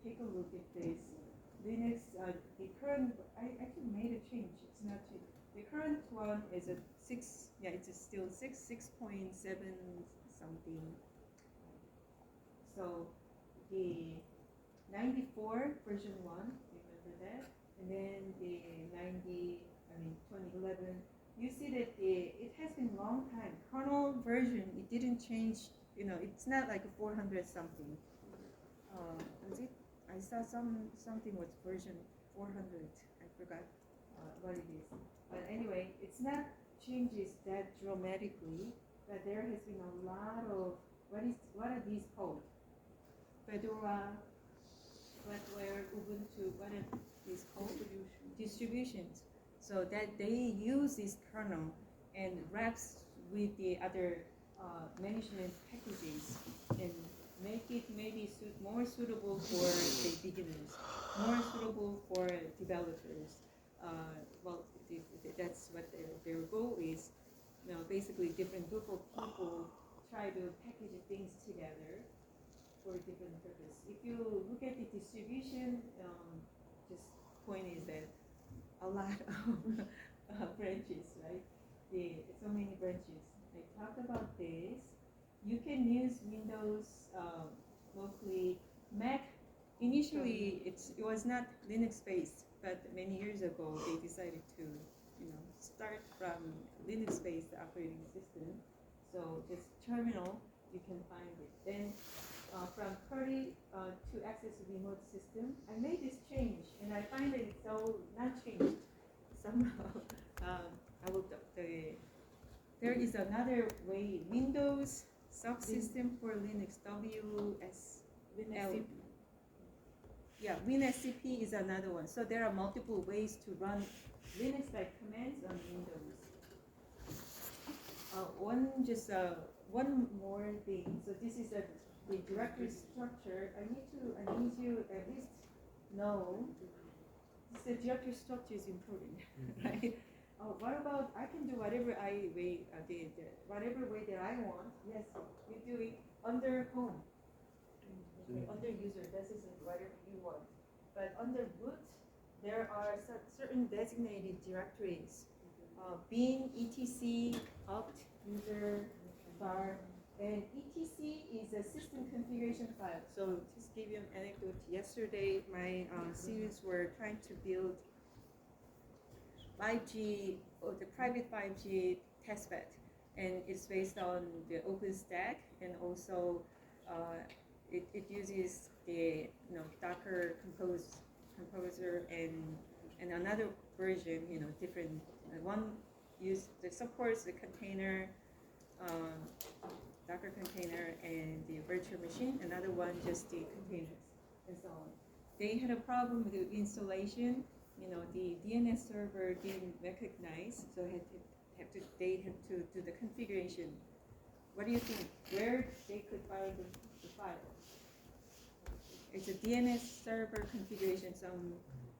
take a look at this. Linux, the current, I actually made a change. It's not changed. The current one is a 6, it's still 6.7 something. So the 94 version 1, remember that? And then the 2011, you see that it has been a long time. Kernel version, it didn't change, it's not like a 400 something. Was it? I saw something with version 400. I forgot what it is. But anyway, it's not changes that dramatically, but there has been a lot of, what are these called? Fedora, Flatware, Ubuntu, what are these called? Distributions. So that they use this kernel and wraps with the other management packages and make it maybe more suitable for the beginners, more suitable for developers. Well, that's what their goal is. You know, basically, different group of people try to package things together for different purpose. If you look at the distribution, just point is that a lot of branches, right? So many branches. I talked about this. You can use Windows locally. Mac, initially it was not Linux based, but many years ago they decided to, start from Linux based operating system. So just terminal, you can find it. Then from Purdy to access remote system, I made this change, and I find that it's so not changed somehow. There is another way. Windows subsystem for Linux, WSL. Yeah, WinSCP is another one. So there are multiple ways to run Linux-like commands on Windows. One more thing. So this is the directory structure. I need you at least know the directory structure is important, right? What about I can do whatever whatever way that I want? Yes, you do it under home, okay, under user. This is whatever you want. But under root, there are certain designated directories. Bin, etc, opt, user, var, and etc is a system configuration file. So just give you an anecdote. Yesterday, my students were trying to build 5G or the private 5G testbed, and it's based on the OpenStack, and also it uses the Docker Composer and another version, different. One supports the container, Docker container, and the virtual machine. Another one just the containers and so on. They had a problem with the installation. The DNS server didn't recognize, so they had to do the configuration. What do you think? Where they could find the file? It's a DNS server configuration, some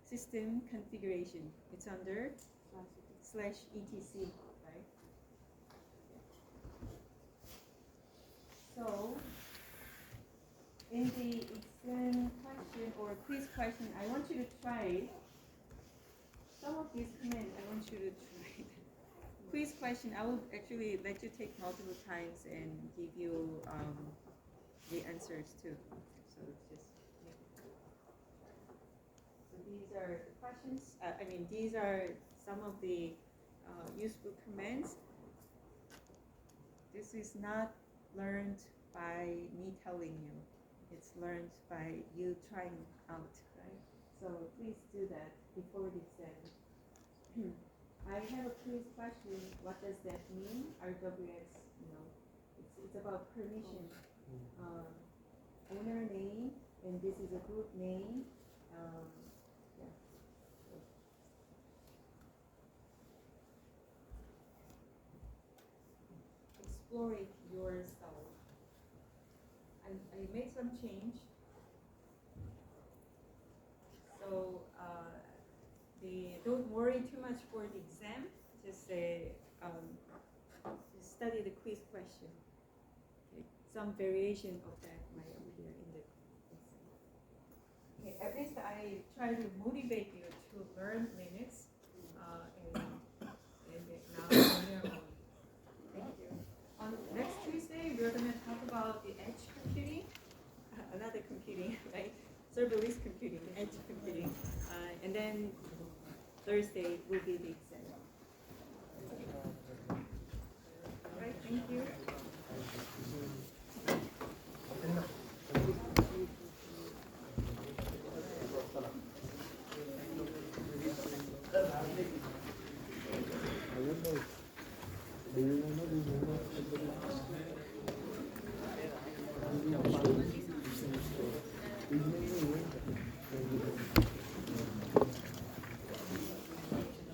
system configuration. It's under /etc, right? So, in the exam question or quiz question, I want you to try some of these commands. I want you to try it. Quiz question, I will actually let you take multiple times and give you the answers too. So these are the questions. These are some of the useful commands. This is not learned by me telling you. It's learned by you trying out, right? So please do that before the exam. I have a quiz question. What does that mean? RWX, it's about permission. Owner name, and this is a group name. Explore it yourself. I made some change. So don't worry too much for the exam. Just study the quiz question. Okay. Some variation of that might appear in the exam. Okay. At least I try to motivate you to learn Linux, and now on your own. Thank you. On next Tuesday, we're going to talk about the edge computing, another computing, right? Serverless computing, edge computing, and then Thursday will be the exam. All right, thank you. Do you know